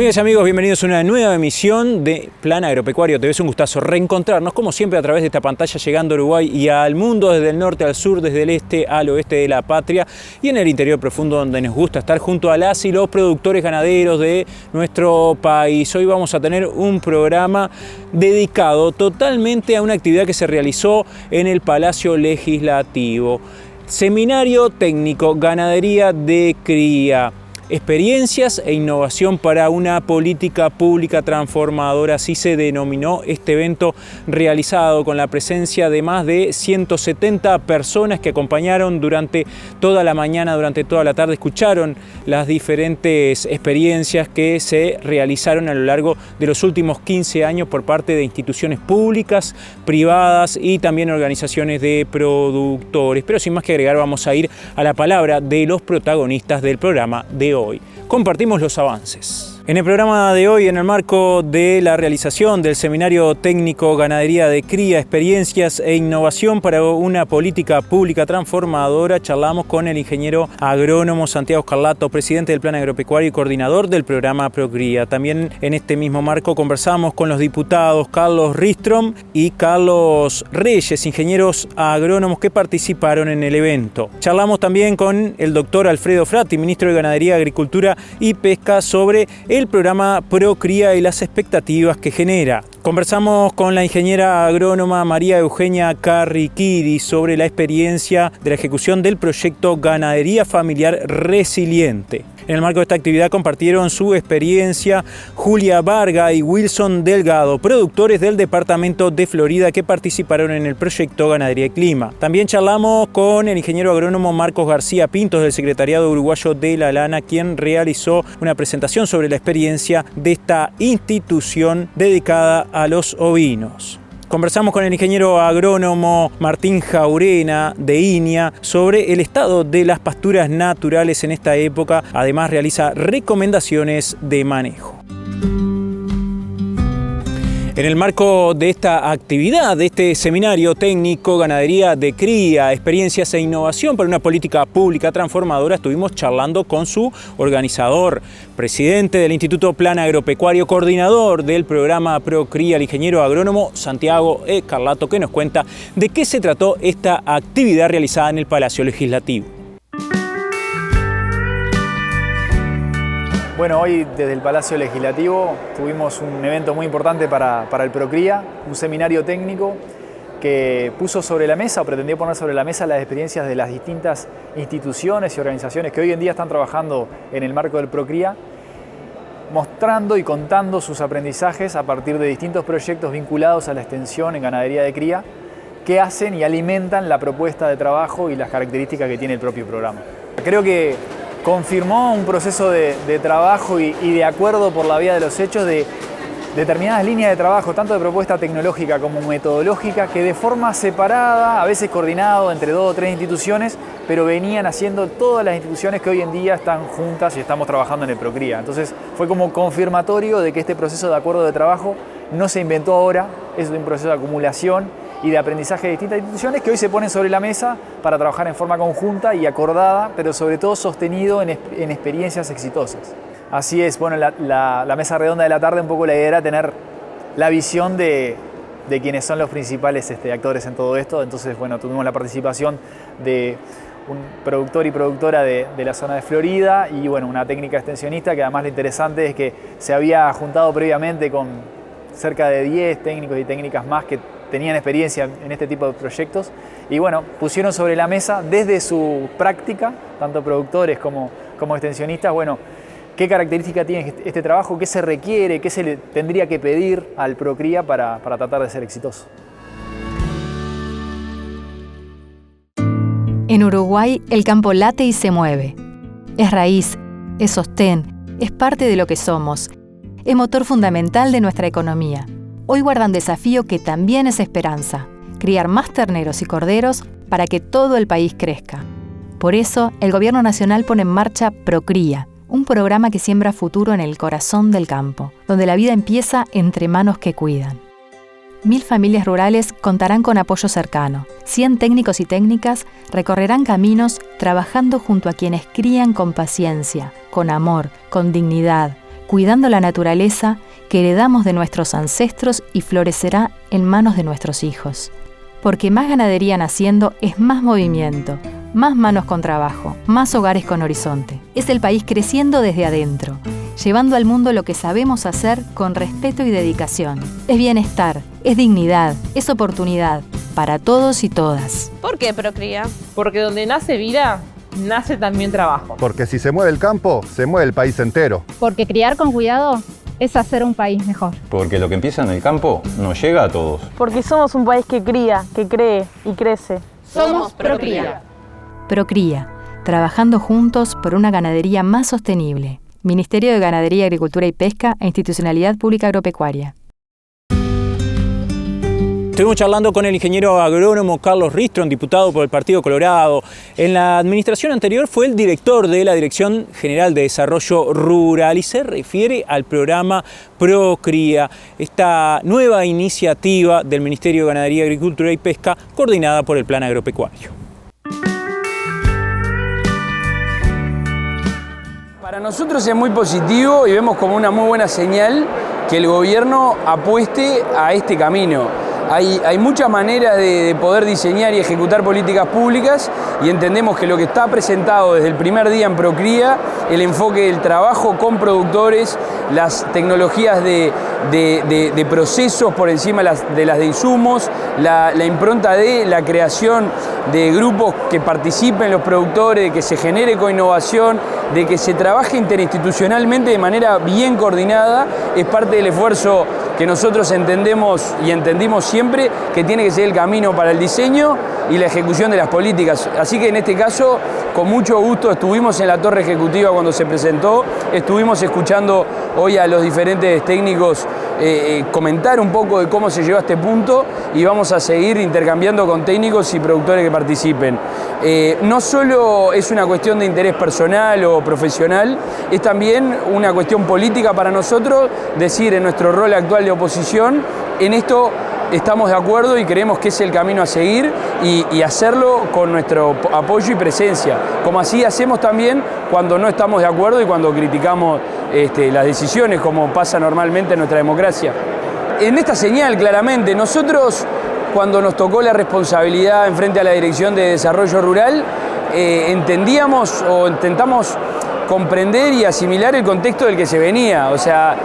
Amigas y amigos, bienvenidos a una nueva emisión de Plan Agropecuario TV. Es un gustazo reencontrarnos, como siempre, a través de esta pantalla, llegando a Uruguay y al mundo, desde el norte al sur, desde el este al oeste de la patria y en el interior profundo, donde nos gusta estar junto a las y los productores ganaderos de nuestro país. Hoy vamos a tener un programa dedicado totalmente a una actividad que se realizó en el Palacio Legislativo. Seminario técnico, ganadería de cría. Experiencias e innovación para una política pública transformadora, así se denominó este evento realizado con la presencia de más de 170 personas que acompañaron durante toda la mañana, durante toda la tarde, escucharon las diferentes experiencias que se realizaron a lo largo de los últimos 15 años por parte de instituciones públicas, privadas y también organizaciones de productores. Pero sin más que agregar, vamos a ir a la palabra de los protagonistas del programa de hoy. Compartimos los avances. En el programa de hoy, en el marco de la realización del Seminario Técnico Ganadería de Cría, Experiencias e Innovación para una Política Pública Transformadora, charlamos con el ingeniero agrónomo Santiago Escarlato, presidente del Plan Agropecuario y coordinador del programa ProCría. También en este mismo marco conversamos con los diputados Carlos Ristrom y Carlos Reyes, ingenieros agrónomos que participaron en el evento. Charlamos también con el doctor Alfredo Frati, ministro de Ganadería, Agricultura y Pesca, sobre el programa ProCría y las expectativas que genera. Conversamos con la ingeniera agrónoma María Eugenia Carriquiri sobre la experiencia de la ejecución del proyecto Ganadería Familiar Resiliente. En el marco de esta actividad compartieron su experiencia Julia Varga y Wilson Delgado, productores del departamento de Florida que participaron en el proyecto Ganadería y Clima. También charlamos con el ingeniero agrónomo Marcos García Pintos del Secretariado Uruguayo de la Lana, quien realizó una presentación sobre la experiencia de esta institución dedicada a los ovinos. Conversamos con el ingeniero agrónomo Martín Jaurena de INIA sobre el estado de las pasturas naturales en esta época. Además, realiza recomendaciones de manejo. En el marco de esta actividad, de este seminario técnico, ganadería de cría, experiencias e innovación para una política pública transformadora, estuvimos charlando con su organizador, presidente del Instituto Plan Agropecuario, coordinador del programa ProCría, el ingeniero agrónomo Santiago Escarlato, que nos cuenta de qué se trató esta actividad realizada en el Palacio Legislativo. Bueno, hoy desde el Palacio Legislativo tuvimos un evento muy importante para el ProCría, un seminario técnico que puso sobre la mesa o pretendió poner sobre la mesa las experiencias de las distintas instituciones y organizaciones que hoy en día están trabajando en el marco del ProCría, mostrando y contando sus aprendizajes a partir de distintos proyectos vinculados a la extensión en ganadería de cría que hacen y alimentan la propuesta de trabajo y las características que tiene el propio programa. Creo que confirmó un proceso de trabajo y de acuerdo por la vía de los hechos de determinadas líneas de trabajo, tanto de propuesta tecnológica como metodológica, que de forma separada, a veces coordinado entre 2 o 3 instituciones, pero venían haciendo todas las instituciones que hoy en día están juntas y estamos trabajando en el ProCría. Entonces fue como confirmatorio de que este proceso de acuerdo de trabajo no se inventó ahora, es un proceso de acumulación y de aprendizaje de distintas instituciones que hoy se ponen sobre la mesa para trabajar en forma conjunta y acordada, pero sobre todo sostenido en experiencias exitosas. Así es, bueno, la mesa redonda de la tarde un poco la idea era tener la visión de quienes son los principales actores en todo esto. Entonces, bueno, tuvimos la participación de un productor y productora de la zona de Florida y, bueno, una técnica extensionista que además lo interesante es que se había juntado previamente con cerca de 10 técnicos y técnicas más que tenían experiencia en este tipo de proyectos y bueno, pusieron sobre la mesa desde su práctica, tanto productores como extensionistas, bueno, qué características tiene este trabajo, qué se requiere, qué se le tendría que pedir al ProCría para tratar de ser exitoso. En Uruguay el campo late y se mueve. Es raíz, es sostén, es parte de lo que somos, es motor fundamental de nuestra economía. Hoy guarda un desafío que también es esperanza, criar más terneros y corderos para que todo el país crezca. Por eso, el Gobierno Nacional pone en marcha ProCría, un programa que siembra futuro en el corazón del campo, donde la vida empieza entre manos que cuidan. 1000 familias rurales contarán con apoyo cercano. 100 técnicos y técnicas recorrerán caminos trabajando junto a quienes crían con paciencia, con amor, con dignidad, cuidando la naturaleza que heredamos de nuestros ancestros y florecerá en manos de nuestros hijos. Porque más ganadería naciendo es más movimiento, más manos con trabajo, más hogares con horizonte. Es el país creciendo desde adentro, llevando al mundo lo que sabemos hacer con respeto y dedicación. Es bienestar, es dignidad, es oportunidad para todos y todas. ¿Por qué Procría? Porque donde nace vida, nace también trabajo. Porque si se mueve el campo, se mueve el país entero. Porque criar con cuidado es hacer un país mejor. Porque lo que empieza en el campo nos llega a todos. Porque somos un país que cría, que cree y crece. Somos Procría. Procría, trabajando juntos por una ganadería más sostenible. Ministerio de Ganadería, Agricultura y Pesca e Institucionalidad Pública Agropecuaria. Estuvimos charlando con el ingeniero agrónomo Carlos Ristron, diputado por el Partido Colorado. En la administración anterior fue el director de la Dirección General de Desarrollo Rural y se refiere al programa Procría, esta nueva iniciativa del Ministerio de Ganadería, Agricultura y Pesca coordinada por el Plan Agropecuario. Para nosotros es muy positivo y vemos como una muy buena señal que el gobierno apueste a este camino. Hay muchas maneras de poder diseñar y ejecutar políticas públicas y entendemos que lo que está presentado desde el primer día en Procría, el enfoque del trabajo con productores, las tecnologías de procesos por encima de las de insumos, la impronta de la creación de grupos que participen los productores, de que se genere coinnovación, de que se trabaje interinstitucionalmente de manera bien coordinada, es parte del esfuerzo que nosotros entendemos y entendimos siempre que tiene que ser el camino para el diseño y la ejecución de las políticas. Así que en este caso, con mucho gusto, estuvimos en la torre ejecutiva cuando se presentó, estuvimos escuchando hoy a los diferentes técnicos comentar un poco de cómo se llegó a este punto y vamos a seguir intercambiando con técnicos y productores que participen. No solo es una cuestión de interés personal o profesional, es también una cuestión política para nosotros, decir en nuestro rol actual de oposición, en esto estamos de acuerdo y creemos que es el camino a seguir y hacerlo con nuestro apoyo y presencia, como así hacemos también cuando no estamos de acuerdo y cuando criticamos las decisiones, como pasa normalmente en nuestra democracia. En esta señal, claramente, nosotros cuando nos tocó la responsabilidad en frente a la Dirección de Desarrollo Rural, entendíamos o intentamos comprender y asimilar el contexto del que se venía. O sea,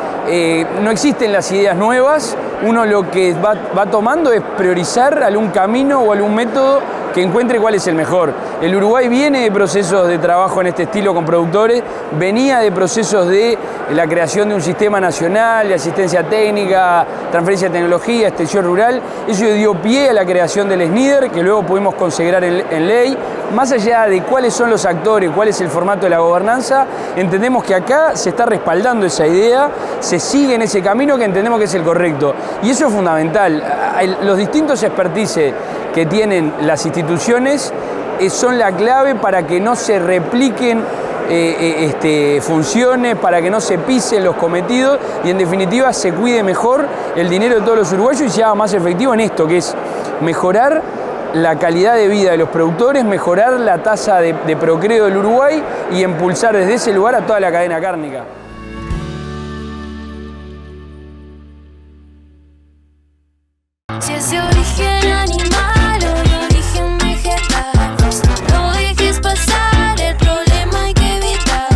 no existen las ideas nuevas, uno lo que va tomando es priorizar algún camino o algún método que encuentre cuál es el mejor. El Uruguay viene de procesos de trabajo en este estilo con productores, venía de procesos de la creación de un sistema nacional de asistencia técnica, transferencia de tecnología, extensión rural. Eso dio pie a la creación del SNIDER, que luego pudimos consagrar en ley. Más allá de cuáles son los actores, cuál es el formato de la gobernanza, entendemos que acá se está respaldando esa idea, se sigue en ese camino que entendemos que es el correcto. Y eso es fundamental. Los distintos expertices que tienen las instituciones son la clave para que no se repliquen funciones, para que no se pisen los cometidos y en definitiva se cuide mejor el dinero de todos los uruguayos y se haga más efectivo en esto, que es mejorar la calidad de vida de los productores, mejorar la tasa de procreo del Uruguay y impulsar desde ese lugar a toda la cadena cárnica. Si es de origen animal o de origen vegetal, no dejes pasar, el problema hay que evitar.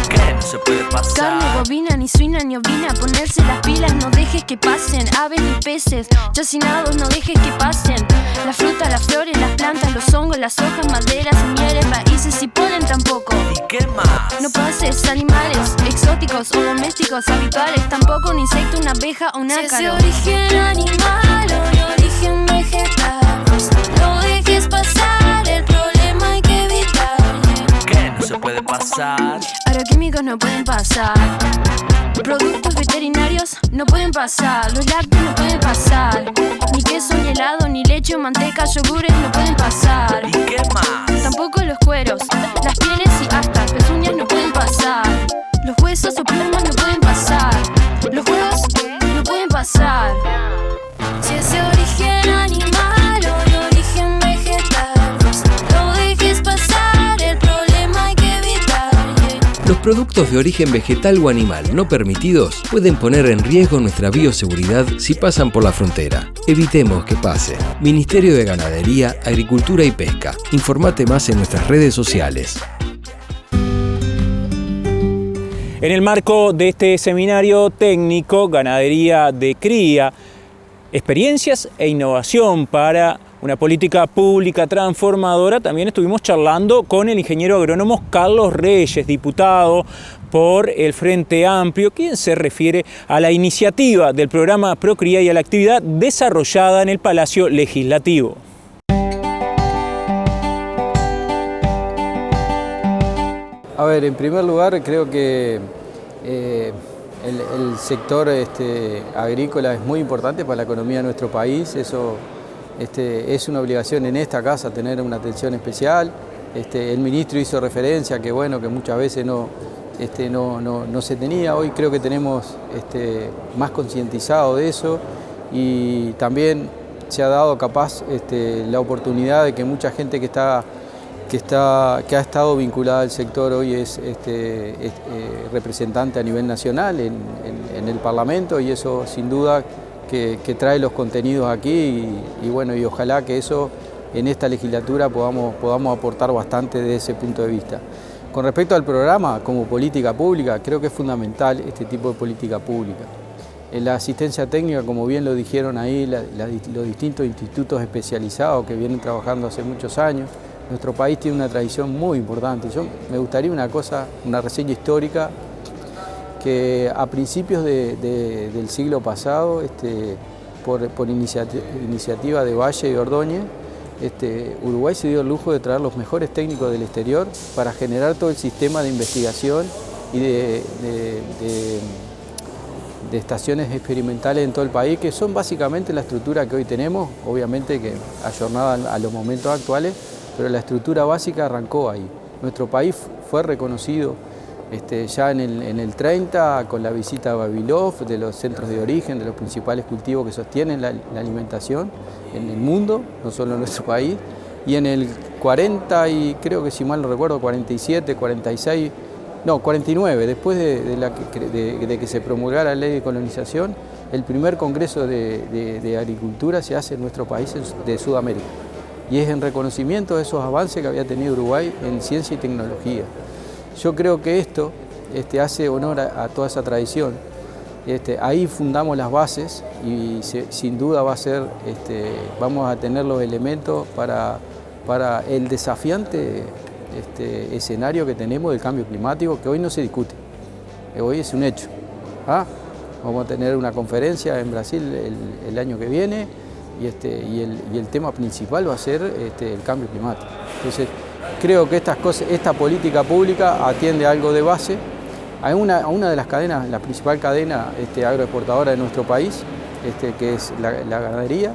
¿Qué no se puede pasar? Carne bovina, ni suina, ni ovina, ponerse las pilas, no dejes que pasen. Aves ni peces, chacinados, no dejes que pasen. La fruta, las flores, las plantas, los hongos, las hojas, maderas, semillas, raíces y polen tampoco. ¿Y qué más? No pases animales exóticos o domésticos habituales, tampoco un insecto, una abeja o un ácaro. Si es de origen animal o de origen vegetal, no dejes pasar, el problema hay que evitar. ¿Qué no se puede pasar? Agroquímicos no pueden pasar, productos veterinarios no pueden pasar, los lácteos no pueden pasar, ni queso, ni helado, ni leche o manteca, yogures no pueden pasar. ¿Y qué más? Tampoco los cueros, las pieles y hasta pezuñas no pueden pasar, los huesos o plumas no pueden pasar, los huevos no pueden pasar. Si es de origen animal o de origen vegetal, no dejes pasar, el problema hay que evitar. Los productos de origen vegetal o animal no permitidos pueden poner en riesgo nuestra bioseguridad si pasan por la frontera. Evitemos que pase. Ministerio de Ganadería, Agricultura y Pesca. Informate más en nuestras redes sociales. En el marco de este seminario técnico, Ganadería de Cría, experiencias e innovación para una política pública transformadora, también estuvimos charlando con el ingeniero agrónomo Carlos Reyes, diputado por el Frente Amplio, quien se refiere a la iniciativa del programa Procría y a la actividad desarrollada en el Palacio Legislativo. A ver, en primer lugar creo que el sector agrícola es muy importante para la economía de nuestro país. Eso es una obligación en esta casa tener una atención especial. El ministro hizo referencia que bueno, que muchas veces no se tenía. Hoy creo que tenemos más concientizado de eso y también se ha dado capaz la oportunidad de que mucha gente que ha estado vinculada al sector hoy es representante a nivel nacional en el Parlamento, y eso sin duda que trae los contenidos aquí y bueno, y ojalá que eso en esta legislatura podamos aportar bastante desde ese punto de vista. Con respecto al programa como política pública, creo que es fundamental este tipo de política pública. En la asistencia técnica, como bien lo dijeron ahí, los distintos institutos especializados que vienen trabajando hace muchos años. Nuestro país tiene una tradición muy importante. Me gustaría una reseña histórica, que a principios del siglo pasado, por iniciativa de Valle y Ordóñez, Uruguay se dio el lujo de traer los mejores técnicos del exterior para generar todo el sistema de investigación y de estaciones experimentales en todo el país, que son básicamente la estructura que hoy tenemos, obviamente que ayornada a los momentos actuales, pero la estructura básica arrancó ahí. Nuestro país fue reconocido ya en el 30 con la visita a Vavilov, de los centros de origen, de los principales cultivos que sostienen la alimentación en el mundo, no solo en nuestro país, y en el 40 y creo que si mal no recuerdo, 47, 46, no, 49, después de que se promulgara la ley de colonización, el primer congreso de agricultura se hace en nuestro país de Sudamérica. Y es en reconocimiento de esos avances que había tenido Uruguay en ciencia y tecnología. Yo creo que esto hace honor a toda esa tradición. Ahí fundamos las bases y sin duda vamos a tener los elementos para el desafiante escenario que tenemos del cambio climático, que hoy no se discute, hoy es un hecho. Vamos a tener una conferencia en Brasil el año que viene y el tema principal va a ser el cambio climático. Entonces, creo que esta política pública atiende a algo de base, a una de las cadenas, la principal cadena agroexportadora de nuestro país, que es la ganadería,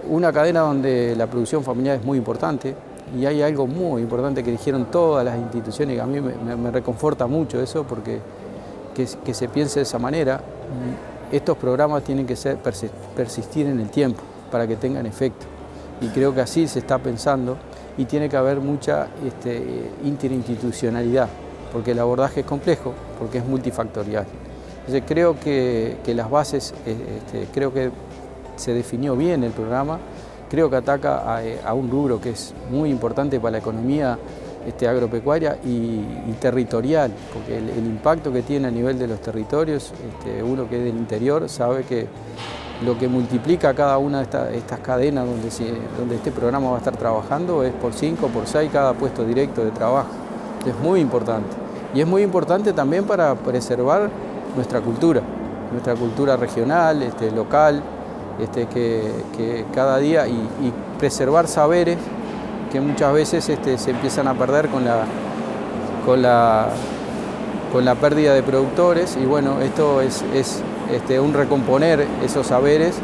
una cadena donde la producción familiar es muy importante, y hay algo muy importante que dijeron todas las instituciones, que a mí me reconforta mucho eso, porque que se piense de esa manera. Estos programas tienen que persistir en el tiempo para que tengan efecto, y creo que así se está pensando, y tiene que haber mucha interinstitucionalidad, porque el abordaje es complejo, porque es multifactorial. Entonces creo que las bases, creo que se definió bien el programa, creo que ataca a un rubro que es muy importante para la economía agropecuaria y territorial, porque el impacto que tiene a nivel de los territorios, uno que es del interior sabe que lo que multiplica cada una de estas cadenas donde este programa va a estar trabajando es por 5, por 6 cada puesto directo de trabajo. Es muy importante. Y es muy importante también para preservar nuestra cultura regional, local, que cada día, y preservar saberes que muchas veces se empiezan a perder con la pérdida de productores, y bueno, esto es un recomponer esos saberes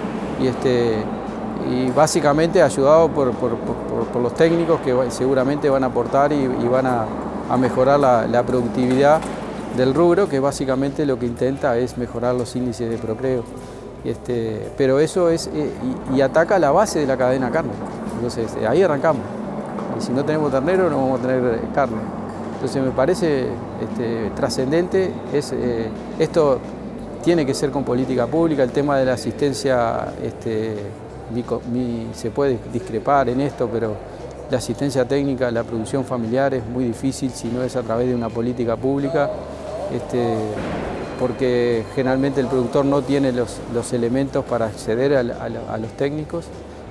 y básicamente ayudado por los técnicos que seguramente van a aportar y van a mejorar la productividad del rubro, que básicamente lo que intenta es mejorar los índices de procreo. Pero eso y ataca la base de la cadena carne. Entonces ahí arrancamos. Y si no tenemos ternero no vamos a tener carne. Entonces me parece trascendente, esto tiene que ser con política pública, el tema de la asistencia, se puede discrepar en esto, pero la asistencia técnica, la producción familiar es muy difícil si no es a través de una política pública, porque generalmente el productor no tiene los elementos para acceder a los técnicos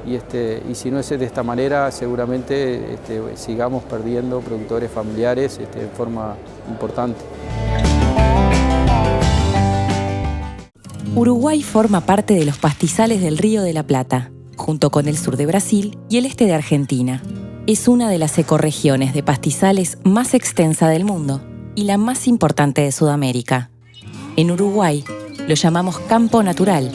y si no es de esta manera seguramente sigamos perdiendo productores familiares en forma importante. Uruguay forma parte de los pastizales del Río de la Plata, junto con el sur de Brasil y el este de Argentina. Es una de las ecorregiones de pastizales más extensa del mundo y la más importante de Sudamérica. En Uruguay lo llamamos campo natural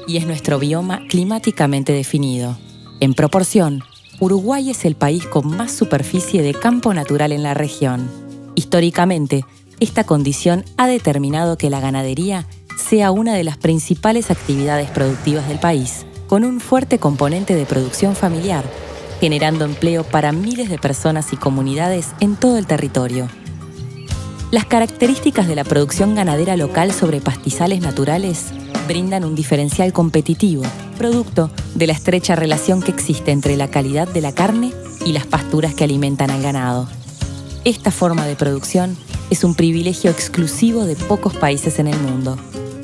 y es nuestro bioma climáticamente definido. En proporción, Uruguay es el país con más superficie de campo natural en la región. Históricamente, esta condición ha determinado que la ganadería sea una de las principales actividades productivas del país, con un fuerte componente de producción familiar, generando empleo para miles de personas y comunidades en todo el territorio. Las características de la producción ganadera local sobre pastizales naturales brindan un diferencial competitivo, producto de la estrecha relación que existe entre la calidad de la carne y las pasturas que alimentan al ganado. Esta forma de producción es un privilegio exclusivo de pocos países en el mundo.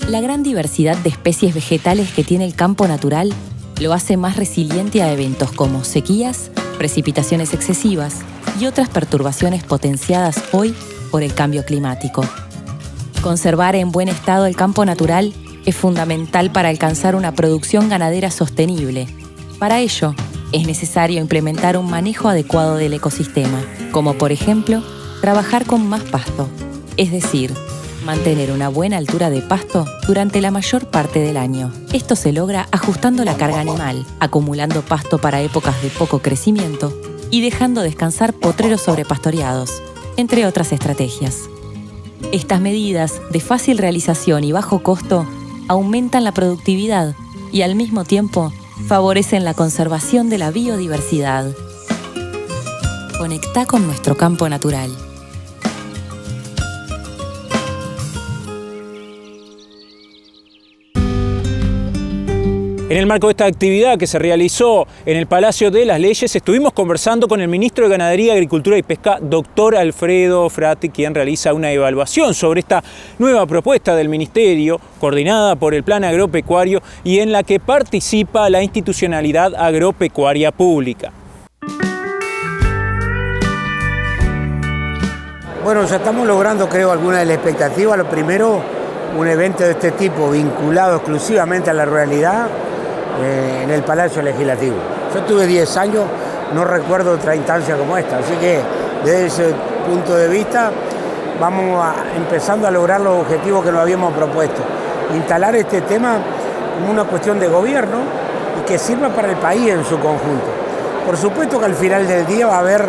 La gran diversidad de especies vegetales que tiene el campo natural lo hace más resiliente a eventos como sequías, precipitaciones excesivas y otras perturbaciones potenciadas hoy por el cambio climático. Conservar en buen estado el campo natural es fundamental para alcanzar una producción ganadera sostenible. Para ello, es necesario implementar un manejo adecuado del ecosistema, como por ejemplo, trabajar con más pasto, es decir, mantener una buena altura de pasto durante la mayor parte del año. Esto se logra ajustando la carga animal, acumulando pasto para épocas de poco crecimiento y dejando descansar potreros sobrepastoreados, entre otras estrategias. Estas medidas de fácil realización y bajo costo aumentan la productividad y al mismo tiempo favorecen la conservación de la biodiversidad. Conectá con nuestro campo natural. En el marco de esta actividad que se realizó en el Palacio de las Leyes, estuvimos conversando con el ministro de Ganadería, Agricultura y Pesca, doctor Alfredo Frati, quien realiza una evaluación sobre esta nueva propuesta del Ministerio, coordinada por el Plan Agropecuario y en la que participa la institucionalidad agropecuaria pública. Bueno, ya estamos logrando, creo, alguna de las expectativas. Lo primero, un evento de este tipo vinculado exclusivamente a la ruralidad en el Palacio Legislativo. Yo tuve 10 años, no recuerdo otra instancia como esta, así que desde ese punto de vista vamos empezando a lograr los objetivos que nos habíamos propuesto. Instalar este tema como una cuestión de gobierno y que sirva para el país en su conjunto. Por supuesto que al final del día va a haber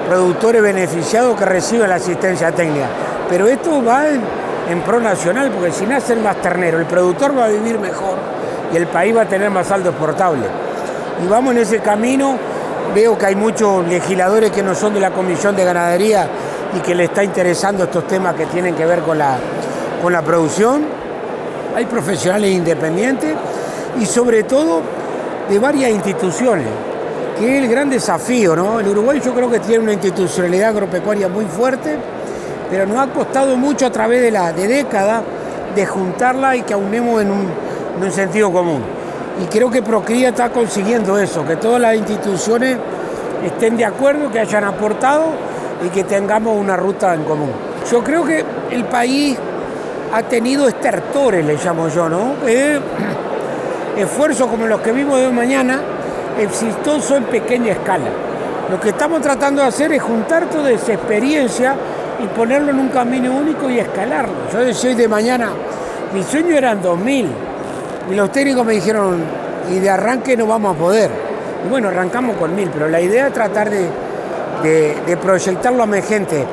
productores beneficiados que reciben la asistencia técnica, pero esto va en pro nacional, porque si nacen más terneros, el productor va a vivir mejor y el país va a tener más saldo exportable. Y vamos en ese camino. Veo que hay muchos legisladores que no son de la Comisión de Ganadería y que les está interesando estos temas que tienen que ver con la producción. Hay profesionales independientes y sobre todo de varias instituciones, que es el gran desafío, ¿no? El Uruguay yo creo que tiene una institucionalidad agropecuaria muy fuerte, pero nos ha costado mucho a través de décadas de juntarla y que aunemos en un sentido común. Y creo que Procría está consiguiendo eso, que todas las instituciones estén de acuerdo, que hayan aportado y que tengamos una ruta en común. Yo creo que el país ha tenido estertores, le llamo yo, ¿no? Esfuerzos como los que vimos de hoy mañana, exitosos en pequeña escala. Lo que estamos tratando de hacer es juntar toda esa experiencia y ponerlo en un camino único y escalarlo. Yo decía hoy de mañana, mi sueño eran 2000 y los técnicos me dijeron, y de arranque no vamos a poder. Y bueno, arrancamos con 1000, pero la idea es tratar de proyectarlo a más gente.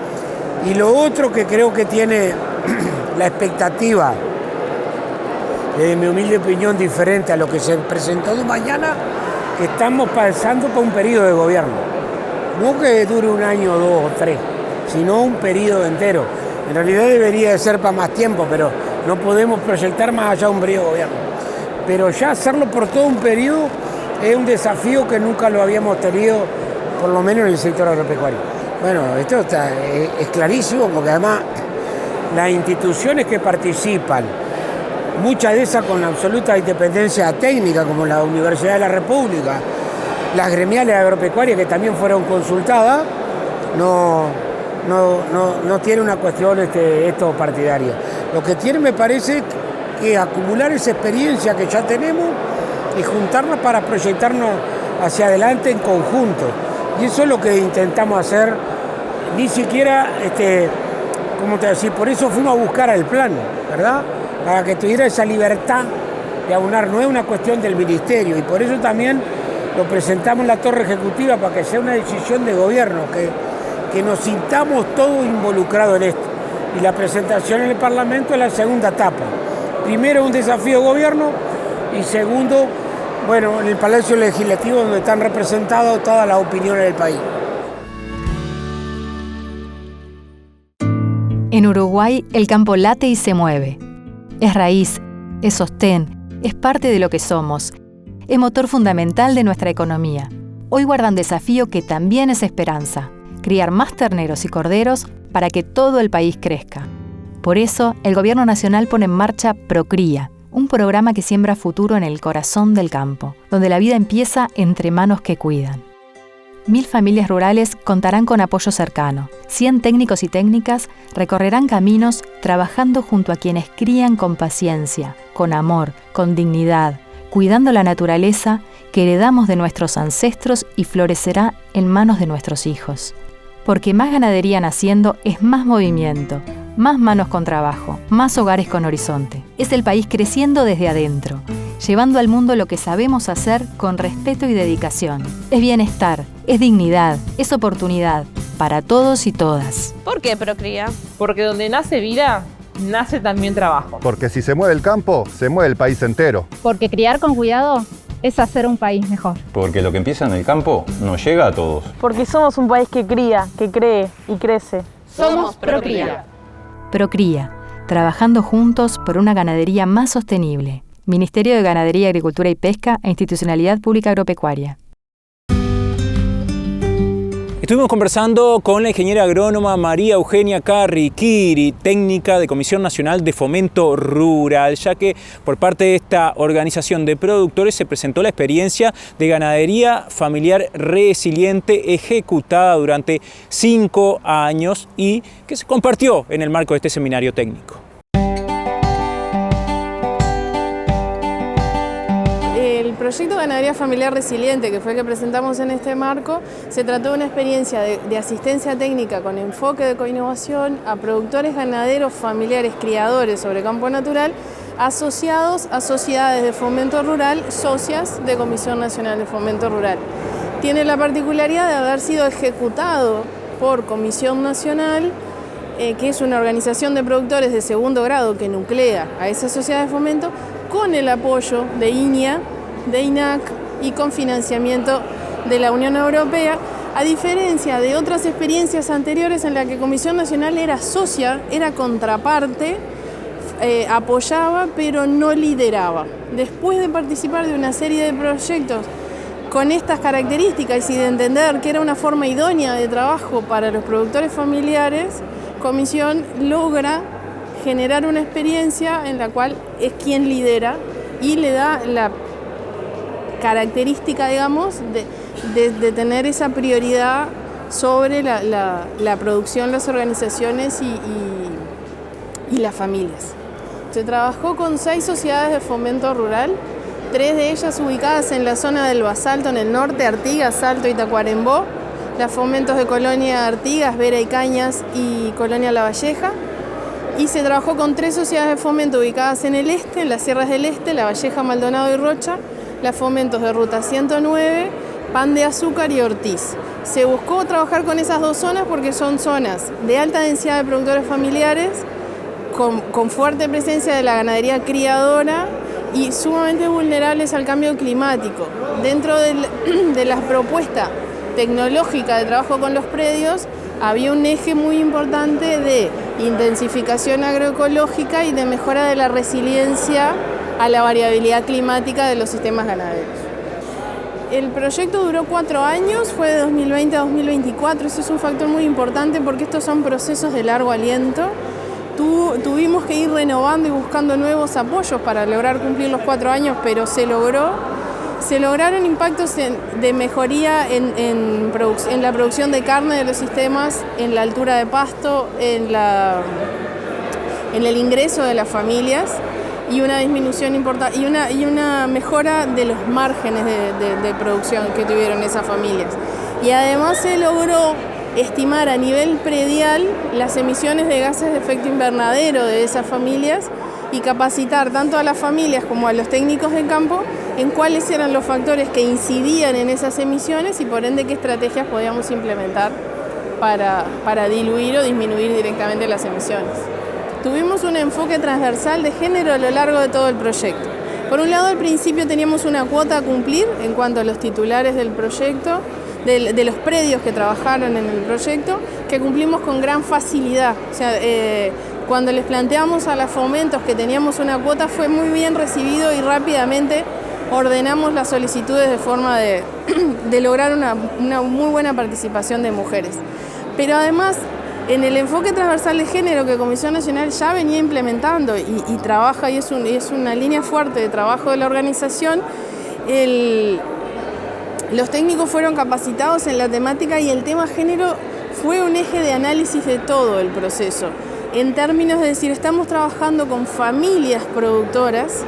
Y lo otro que creo que tiene la expectativa, desde mi humilde opinión, diferente a lo que se presentó de mañana, que estamos pasando por un periodo de gobierno. No que dure un año, 2 o 3. sino un periodo entero. En realidad debería de ser para más tiempo, pero no podemos proyectar más allá de un periodo de gobierno. Pero ya hacerlo por todo un periodo es un desafío que nunca lo habíamos tenido, por lo menos en el sector agropecuario. Bueno, esto es clarísimo, porque además las instituciones que participan, muchas de esas con absoluta independencia técnica, como la Universidad de la República, las gremiales agropecuarias que también fueron consultadas, no tiene una cuestión esto partidaria. Lo que tiene, me parece, que acumular esa experiencia que ya tenemos y juntarla para proyectarnos hacia adelante en conjunto. Y eso es lo que intentamos hacer. Ni siquiera, ¿cómo te decía? Por eso fuimos a buscar el plan, ¿verdad? Para que tuviera esa libertad de aunar. No es una cuestión del ministerio, y por eso también lo presentamos en la torre ejecutiva, para que sea una decisión de gobierno, que nos sintamos todos involucrados en esto. Y la presentación en el Parlamento es la segunda etapa. Primero un desafío de gobierno y segundo, bueno, en el Palacio Legislativo, donde están representadas todas las opiniones del país. En Uruguay, el campo late y se mueve. Es raíz, es sostén, es parte de lo que somos. Es motor fundamental de nuestra economía. Hoy guarda un desafío que también es esperanza: criar más terneros y corderos para que todo el país crezca. Por eso, el Gobierno Nacional pone en marcha Procría, un programa que siembra futuro en el corazón del campo, donde la vida empieza entre manos que cuidan. 1000 familias rurales contarán con apoyo cercano. 100 técnicos y técnicas recorrerán caminos trabajando junto a quienes crían con paciencia, con amor, con dignidad, cuidando la naturaleza que heredamos de nuestros ancestros y florecerá en manos de nuestros hijos. Porque más ganadería naciendo es más movimiento, más manos con trabajo, más hogares con horizonte. Es el país creciendo desde adentro, llevando al mundo lo que sabemos hacer con respeto y dedicación. Es bienestar, es dignidad, es oportunidad para todos y todas. ¿Por qué Procría? Porque donde nace vida, nace también trabajo. Porque si se mueve el campo, se mueve el país entero. Porque criar con cuidado es hacer un país mejor. Porque lo que empieza en el campo no llega a todos. Porque somos un país que cría, que cree y crece. Somos Procría. Procría, trabajando juntos por una ganadería más sostenible. Ministerio de Ganadería, Agricultura y Pesca e Institucionalidad Pública Agropecuaria. Estuvimos conversando con la ingeniera agrónoma María Eugenia Carriquiri, técnica de Comisión Nacional de Fomento Rural, ya que por parte de esta organización de productores se presentó la experiencia de ganadería familiar resiliente ejecutada durante 5 años y que se compartió en el marco de este seminario técnico. El proyecto Ganadería Familiar Resiliente, que fue el que presentamos en este marco, se trató de una experiencia de asistencia técnica con enfoque de coinnovación a productores ganaderos familiares criadores sobre campo natural asociados a sociedades de fomento rural, socias de Comisión Nacional de Fomento Rural. Tiene la particularidad de haber sido ejecutado por Comisión Nacional, que es una organización de productores de segundo grado que nuclea a esa sociedad de fomento, con el apoyo de INIA, de INAC y con financiamiento de la Unión Europea, a diferencia de otras experiencias anteriores en las que Comisión Nacional era socia, era contraparte, apoyaba pero no lideraba. Después de participar de una serie de proyectos con estas características y de entender que era una forma idónea de trabajo para los productores familiares, Comisión logra generar una experiencia en la cual es quien lidera y le da la característica, digamos, de tener esa prioridad sobre la producción, las organizaciones y las familias. Se trabajó con 6 sociedades de fomento rural, 3 de ellas ubicadas en la zona del Basalto, en el norte, Artigas, Salto y Tacuarembó, las fomentos de Colonia Artigas, Vera y Cañas y Colonia La Valleja, y se trabajó con 3 sociedades de fomento ubicadas en el este, en las sierras del este, La Valleja, Maldonado y Rocha, las fomentos de Ruta 109, Pan de Azúcar y Ortiz. Se buscó trabajar con esas 2 zonas porque son zonas de alta densidad de productores familiares, con fuerte presencia de la ganadería criadora y sumamente vulnerables al cambio climático. Dentro de las propuestas tecnológicas de trabajo con los predios, había un eje muy importante de intensificación agroecológica y de mejora de la resiliencia a la variabilidad climática de los sistemas ganaderos. El proyecto duró 4 años, fue de 2020 a 2024, eso es un factor muy importante porque estos son procesos de largo aliento. Tuvimos que ir renovando y buscando nuevos apoyos para lograr cumplir los 4 años, pero se logró. Se lograron impactos de mejoría en la producción de carne de los sistemas, en la altura de pasto, en el ingreso de las familias y una disminución importante y una mejora de los márgenes de producción que tuvieron esas familias. Y además se logró estimar a nivel predial las emisiones de gases de efecto invernadero de esas familias y capacitar tanto a las familias como a los técnicos de campo en cuáles eran los factores que incidían en esas emisiones y por ende qué estrategias podíamos implementar para diluir o disminuir directamente las emisiones. Tuvimos un enfoque transversal de género a lo largo de todo el proyecto. Por un lado, al principio teníamos una cuota a cumplir en cuanto a los titulares del proyecto, de los predios que trabajaron en el proyecto, que cumplimos con gran facilidad. O sea, cuando les planteamos a las fomentos que teníamos una cuota fue muy bien recibido y rápidamente ordenamos las solicitudes de forma de lograr una muy buena participación de mujeres. Pero además, en el enfoque transversal de género que Comisión Nacional ya venía implementando y trabaja y es una línea fuerte de trabajo de la organización, los técnicos fueron capacitados en la temática y el tema género fue un eje de análisis de todo el proceso. En términos de decir, estamos trabajando con familias productoras,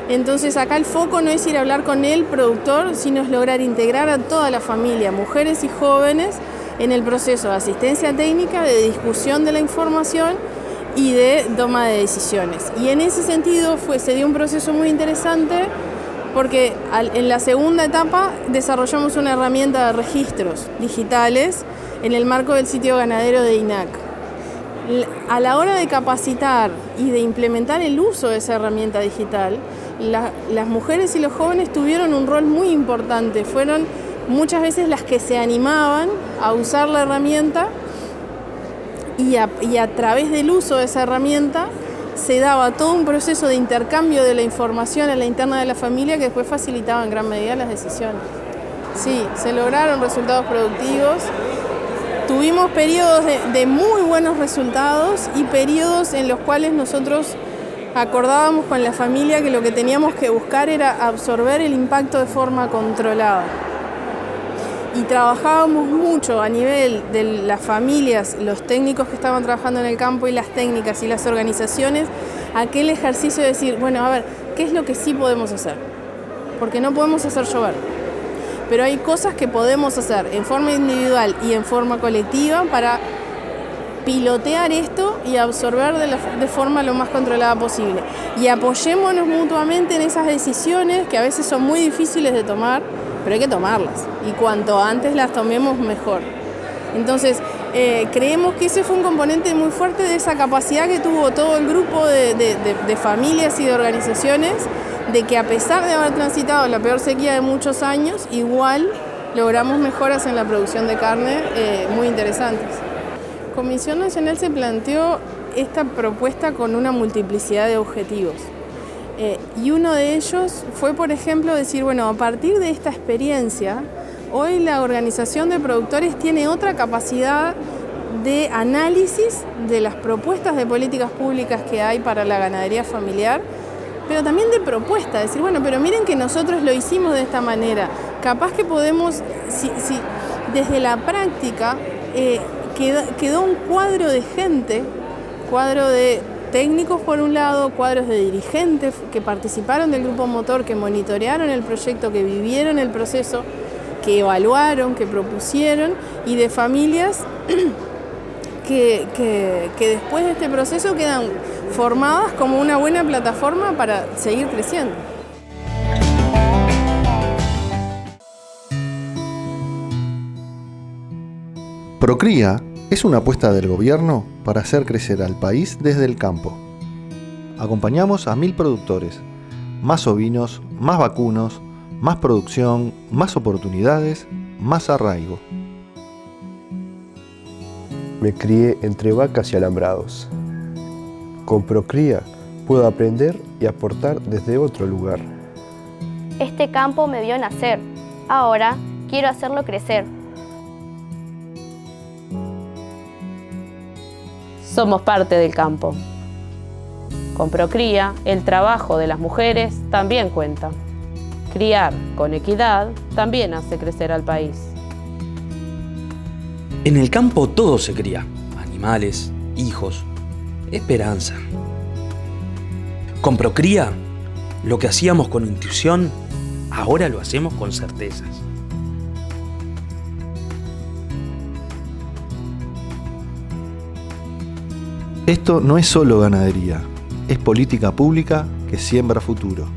entonces acá el foco no es ir a hablar con el productor, sino es lograr integrar a toda la familia, mujeres y jóvenes, en el proceso de asistencia técnica, de discusión de la información y de toma de decisiones. Y en ese sentido se dio un proceso muy interesante porque en la segunda etapa desarrollamos una herramienta de registros digitales en el marco del sitio ganadero de INAC. A la hora de capacitar y de implementar el uso de esa herramienta digital, las mujeres y los jóvenes tuvieron un rol muy importante, fueron muchas veces las que se animaban a usar la herramienta y a través del uso de esa herramienta se daba todo un proceso de intercambio de la información a la interna de la familia que después facilitaba en gran medida las decisiones. Sí, se lograron resultados productivos, tuvimos periodos de muy buenos resultados y periodos en los cuales nosotros acordábamos con la familia que lo que teníamos que buscar era absorber el impacto de forma controlada. Y trabajábamos mucho a nivel de las familias, los técnicos que estaban trabajando en el campo y las técnicas y las organizaciones, aquel ejercicio de decir, bueno, a ver, ¿qué es lo que sí podemos hacer? Porque no podemos hacer llover. Pero hay cosas que podemos hacer en forma individual y en forma colectiva para pilotear esto y absorber de forma lo más controlada posible. Y apoyémonos mutuamente en esas decisiones que a veces son muy difíciles de tomar, pero hay que tomarlas. Y cuanto antes las tomemos, mejor. Entonces, creemos que ese fue un componente muy fuerte de esa capacidad que tuvo todo el grupo de familias y de organizaciones, de que a pesar de haber transitado la peor sequía de muchos años, igual logramos mejoras en la producción de carne muy interesantes. Comisión Nacional se planteó esta propuesta con una multiplicidad de objetivos. Y uno de ellos fue, por ejemplo, decir, bueno, a partir de esta experiencia, hoy la organización de productores tiene otra capacidad de análisis de las propuestas de políticas públicas que hay para la ganadería familiar, pero también de propuesta, decir, bueno, pero miren que nosotros lo hicimos de esta manera, capaz que podemos, si desde la práctica quedó un cuadro de gente, cuadro de técnicos por un lado, cuadros de dirigentes que participaron del grupo motor, que monitorearon el proyecto, que vivieron el proceso, que evaluaron, que propusieron, y de familias que después de este proceso quedan formadas como una buena plataforma para seguir creciendo. Procría es una apuesta del gobierno para hacer crecer al país desde el campo. Acompañamos a 1000 productores, más ovinos, más vacunos, más producción, más oportunidades, más arraigo. Me crié entre vacas y alambrados. Con Procría puedo aprender y aportar desde otro lugar. Este campo me vio nacer. Ahora quiero hacerlo crecer. Somos parte del campo. Con Procría, el trabajo de las mujeres también cuenta. Criar con equidad también hace crecer al país. En el campo todo se cría. Animales, hijos, esperanza. Con Procría, lo que hacíamos con intuición, ahora lo hacemos con certezas. Esto no es solo ganadería, es política pública que siembra futuro.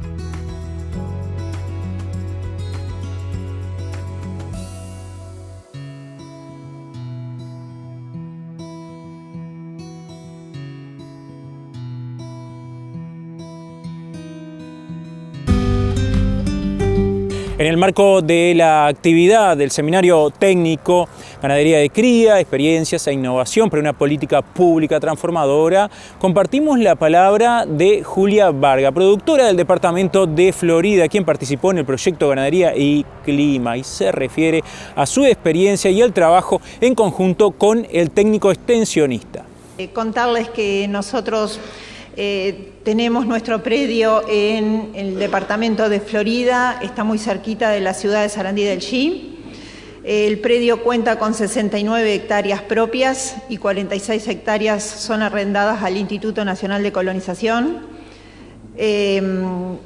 En el marco de la actividad del Seminario Técnico Ganadería de Cría, Experiencias e Innovación para una Política Pública Transformadora, compartimos la palabra de Julia Varga, productora del Departamento de Florida, quien participó en el proyecto Ganadería y Clima y se refiere a su experiencia y el trabajo en conjunto con el técnico extensionista. Contarles que nosotros tenemos nuestro predio en el departamento de Florida, está muy cerquita de la ciudad de Sarandí del Chi. El predio cuenta con 69 hectáreas propias y 46 hectáreas son arrendadas al Instituto Nacional de Colonización. El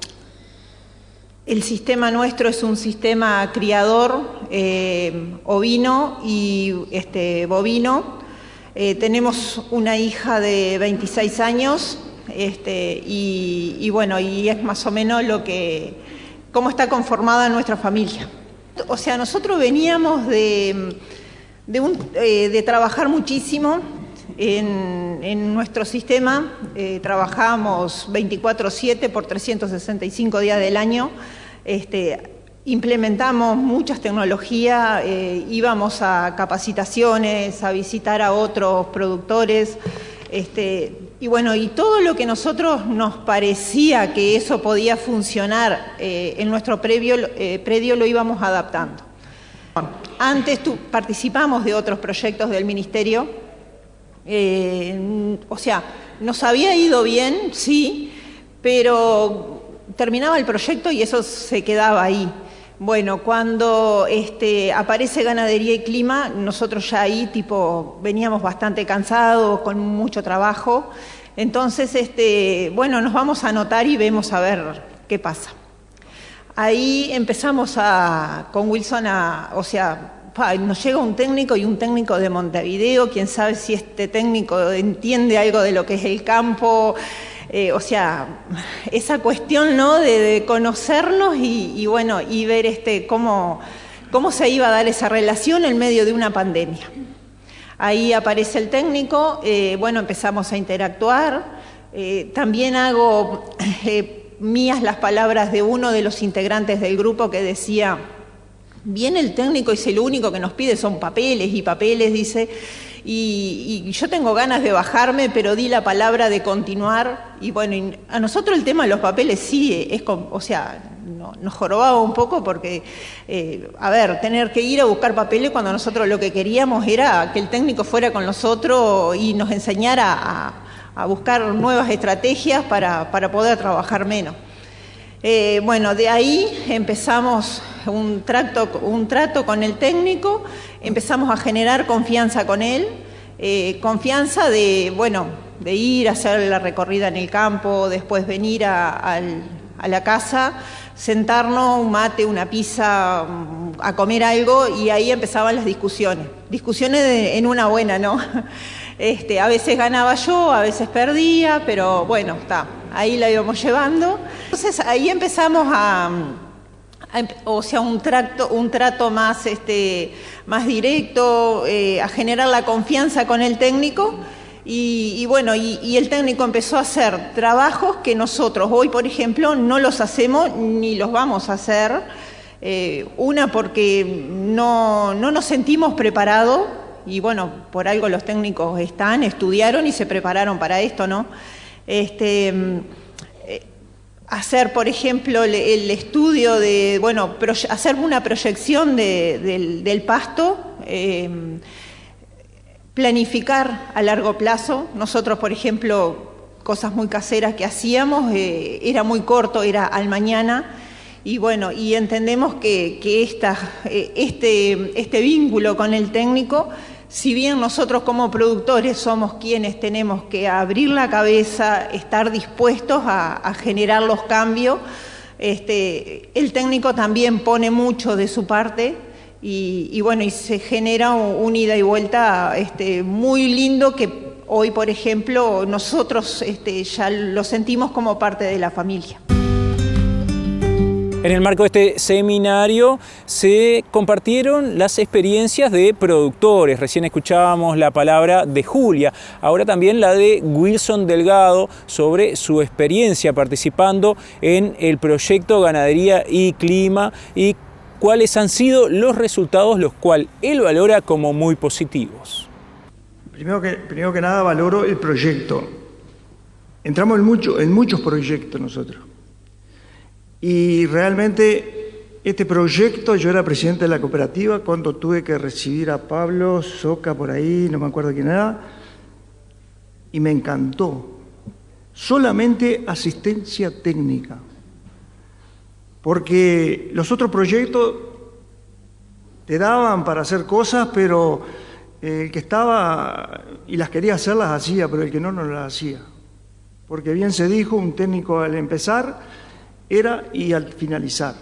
sistema nuestro es un sistema criador ovino y bovino. Tenemos una hija de 26 años. Y bueno, y es más o menos cómo está conformada nuestra familia. O sea, nosotros veníamos de trabajar muchísimo en nuestro sistema, trabajábamos 24/7 por 365 días del año, implementamos muchas tecnologías, íbamos a capacitaciones, a visitar a otros productores, y bueno, y todo lo que nosotros nos parecía que eso podía funcionar en nuestro predio lo íbamos adaptando. Antes participamos de otros proyectos del Ministerio, o sea, nos había ido bien, sí, pero terminaba el proyecto y eso se quedaba ahí. Bueno, cuando aparece Ganadería y Clima, nosotros ya ahí veníamos bastante cansados, con mucho trabajo. Entonces, bueno, nos vamos a anotar y vemos a ver qué pasa. Ahí empezamos con Wilson nos llega un técnico y un técnico de Montevideo, quién sabe si este técnico entiende algo de lo que es el campo. O sea, esa cuestión, ¿no?, de conocernos y bueno, y ver cómo se iba a dar esa relación en medio de una pandemia. Ahí aparece el técnico, bueno, empezamos a interactuar. También hago mías las palabras de uno de los integrantes del grupo que decía: viene el técnico y dice, lo único que nos pide son papeles y papeles, dice, y yo tengo ganas de bajarme, pero di la palabra de continuar. Y bueno, a nosotros el tema de los papeles sí, nos jorobaba un poco porque, tener que ir a buscar papeles cuando nosotros lo que queríamos era que el técnico fuera con nosotros y nos enseñara a buscar nuevas estrategias para poder trabajar menos. Bueno, de ahí empezamos un trato con el técnico, empezamos a generar confianza con él, confianza de ir a hacer la recorrida en el campo, después venir a la casa, sentarnos, un mate, una pizza, a comer algo, y ahí empezaban las discusiones en una buena, ¿no? A veces ganaba yo, a veces perdía, pero bueno, ahí la íbamos llevando. Entonces ahí empezamos un trato más, más directo, a generar la confianza con el técnico, y el técnico empezó a hacer trabajos que nosotros hoy, por ejemplo, no los hacemos ni los vamos a hacer. Una, porque no nos sentimos preparados, y bueno, por algo los técnicos estudiaron y se prepararon para esto, ¿no? Hacer, por ejemplo, el estudio de, bueno, hacer una proyección del pasto, planificar a largo plazo. Nosotros, por ejemplo, cosas muy caseras que hacíamos, era muy corto, era al mañana, y bueno, y entendemos que este vínculo con el técnico, si bien nosotros como productores somos quienes tenemos que abrir la cabeza, estar dispuestos a generar los cambios, el técnico también pone mucho de su parte y bueno, y se genera un ida y vuelta muy lindo que hoy, por ejemplo, nosotros ya lo sentimos como parte de la familia. En el marco de este seminario se compartieron las experiencias de productores. Recién escuchábamos la palabra de Julia, ahora también la de Wilson Delgado sobre su experiencia participando en el proyecto Ganadería y Clima y cuáles han sido los resultados, los cuales él valora como muy positivos. Primero que nada valoro el proyecto. Entramos en muchos proyectos nosotros. Y realmente este proyecto, yo era presidente de la cooperativa cuando tuve que recibir a Pablo Soca por ahí, no me acuerdo quién era, y me encantó. Solamente asistencia técnica. Porque los otros proyectos te daban para hacer cosas, pero el que estaba y las quería hacer las hacía, pero el que no las hacía. Porque bien se dijo, un técnico al empezar era y al finalizar.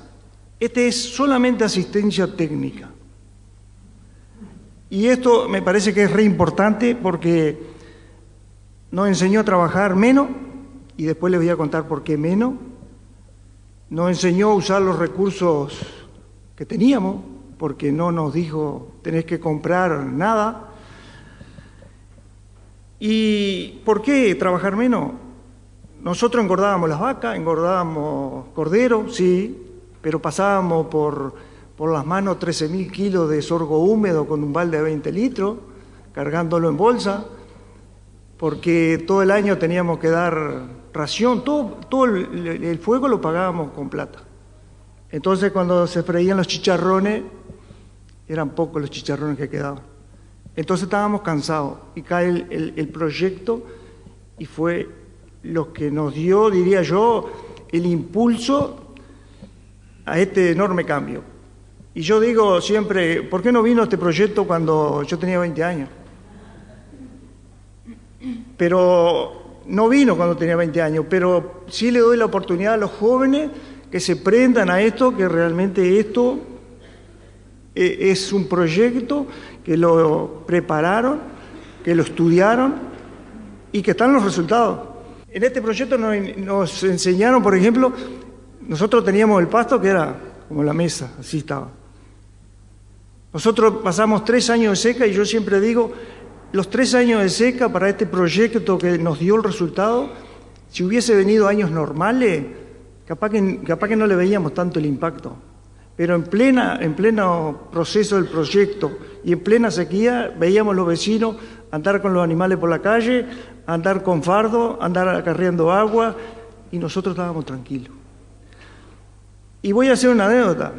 Este es solamente asistencia técnica. Y esto me parece que es re importante porque nos enseñó a trabajar menos, y después les voy a contar por qué menos. Nos enseñó a usar los recursos que teníamos, porque no nos dijo tenés que comprar nada. ¿Y por qué trabajar menos? Nosotros engordábamos las vacas, engordábamos corderos, sí, pero pasábamos por las manos 13.000 kilos de sorgo húmedo con un balde de 20 litros, cargándolo en bolsa, porque todo el año teníamos que dar ración, todo el fuego lo pagábamos con plata. Entonces cuando se freían los chicharrones, eran pocos los chicharrones que quedaban. Entonces estábamos cansados y cae el proyecto y fue lo que nos dio, diría yo, el impulso a este enorme cambio. Y yo digo siempre, ¿por qué no vino este proyecto cuando yo tenía 20 años? Pero no vino cuando tenía 20 años, pero sí le doy la oportunidad a los jóvenes que se prendan a esto, que realmente esto es un proyecto que lo prepararon, que lo estudiaron y que están los resultados. En este proyecto nos enseñaron, por ejemplo, nosotros teníamos el pasto que era como la mesa, así estaba. Nosotros pasamos 3 años de seca y yo siempre digo, los 3 años de seca para este proyecto que nos dio el resultado, si hubiese venido años normales, capaz que no le veíamos tanto el impacto. Pero en pleno proceso del proyecto y en plena sequía, veíamos los vecinos andar con los animales por la calle, andar con fardo, andar acarreando agua, y nosotros estábamos tranquilos. Y voy a hacer una anécdota.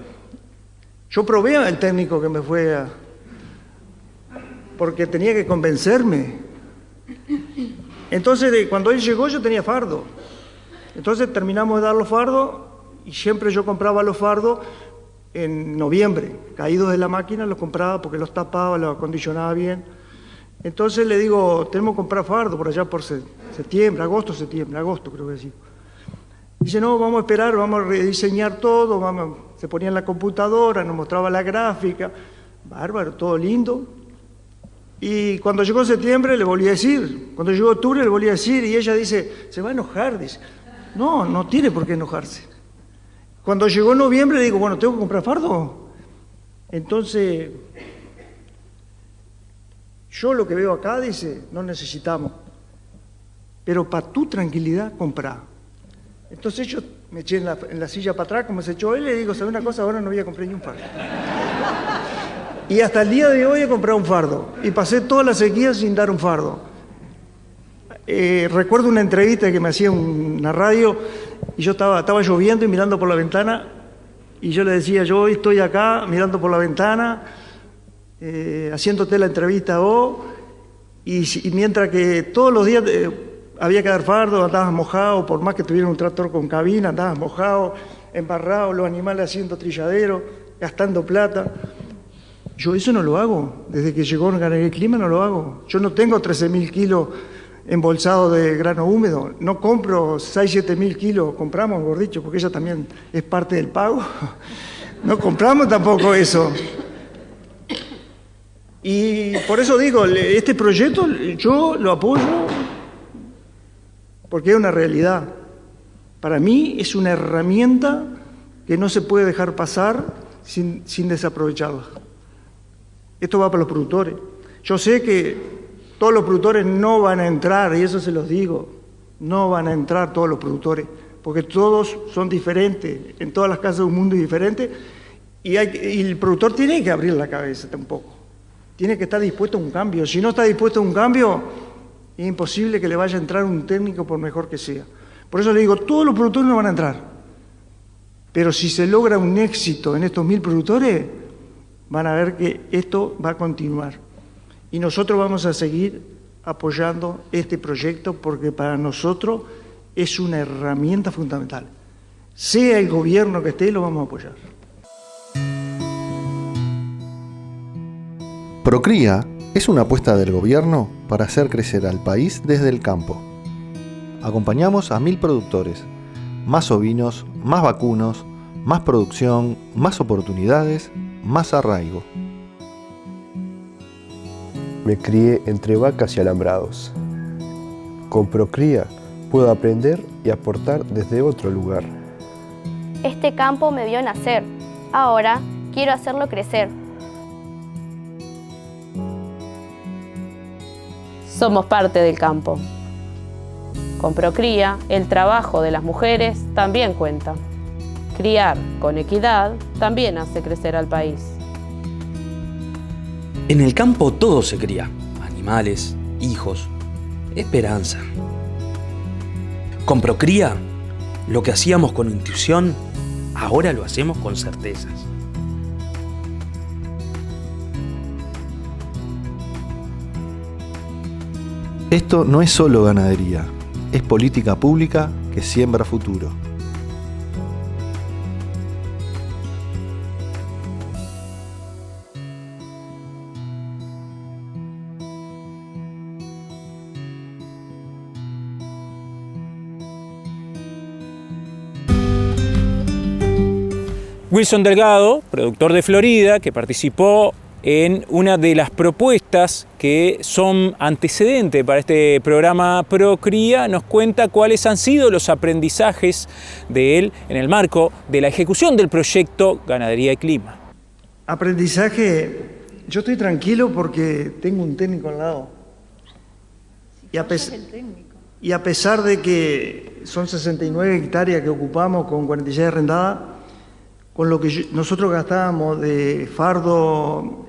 Yo probé al técnico que me fue a... porque tenía que convencerme. Entonces, cuando él llegó, yo tenía fardo. Entonces terminamos de dar los fardos, y siempre yo compraba los fardos en noviembre. Caídos de la máquina los compraba porque los tapaba, los acondicionaba bien. Entonces le digo, tenemos que comprar fardo por allá por septiembre, agosto creo que sí. Dice, no, vamos a esperar, vamos a rediseñar todo, se ponía en la computadora, nos mostraba la gráfica, bárbaro, todo lindo. Y cuando llegó septiembre le volví a decir, cuando llegó octubre le volví a decir, y ella dice, se va a enojar, dice. No, no tiene por qué enojarse. Cuando llegó noviembre le digo, bueno, ¿tengo que comprar fardo? Entonces, yo lo que veo acá, dice, no necesitamos, pero para tu tranquilidad, comprá. Entonces yo me eché en la silla para atrás, como se echó él, y le digo, ¿sabe una cosa? Ahora no voy a comprar ni un fardo. Y hasta el día de hoy he comprado un fardo. Y pasé toda la sequía sin dar un fardo. Recuerdo una entrevista que me hacía una radio y yo estaba lloviendo y mirando por la ventana y yo le decía, yo hoy estoy acá mirando por la ventana, haciéndote la entrevista a vos y mientras que todos los días había que dar fardo, andabas mojado, por más que tuviera un tractor con cabina, andabas mojado, embarrado, los animales haciendo trilladero, gastando plata. Yo eso no lo hago, desde que llegó Ganadería y Clima no lo hago. Yo no tengo 13.000 kilos embolsados de grano húmedo, no compro 6.000-7.000 kilos, compramos, mejor dicho, porque ella también es parte del pago. No compramos tampoco eso. Y por eso digo, este proyecto yo lo apoyo porque es una realidad. Para mí es una herramienta que no se puede dejar pasar sin desaprovecharla. Esto va para los productores. Yo sé que todos los productores no van a entrar, y eso se los digo, no van a entrar todos los productores, porque todos son diferentes, en todas las casas de un mundo es diferente, y el productor tiene que abrir la cabeza tampoco, tiene que estar dispuesto a un cambio. Si no está dispuesto a un cambio, es imposible que le vaya a entrar un técnico por mejor que sea. Por eso le digo, todos los productores no van a entrar, pero si se logra un éxito en estos 1.000 productores, van a ver que esto va a continuar. Y nosotros vamos a seguir apoyando este proyecto porque para nosotros es una herramienta fundamental. Sea el gobierno que esté, lo vamos a apoyar. Procría es una apuesta del gobierno para hacer crecer al país desde el campo. Acompañamos a 1.000 productores, más ovinos, más vacunos, más producción, más oportunidades, más arraigo. Me crié entre vacas y alambrados. Con Procría puedo aprender y aportar desde otro lugar. Este campo me vio nacer. Ahora quiero hacerlo crecer. Somos parte del campo. Con Procría, el trabajo de las mujeres también cuenta. Criar con equidad también hace crecer al país. En el campo todo se cría, animales, hijos, esperanza. Con Procría, lo que hacíamos con intuición, ahora lo hacemos con certezas. Esto no es solo ganadería, es política pública que siembra futuro. Wilson Delgado, productor de Florida, que participó en una de las propuestas que son antecedente para este programa Procría, nos cuenta cuáles han sido los aprendizajes de él en el marco de la ejecución del proyecto Ganadería y Clima. Aprendizaje, yo estoy tranquilo porque tengo un técnico al lado. Y a pesar de que son 69 hectáreas que ocupamos con 46 arrendadas, con lo que nosotros gastábamos de fardo,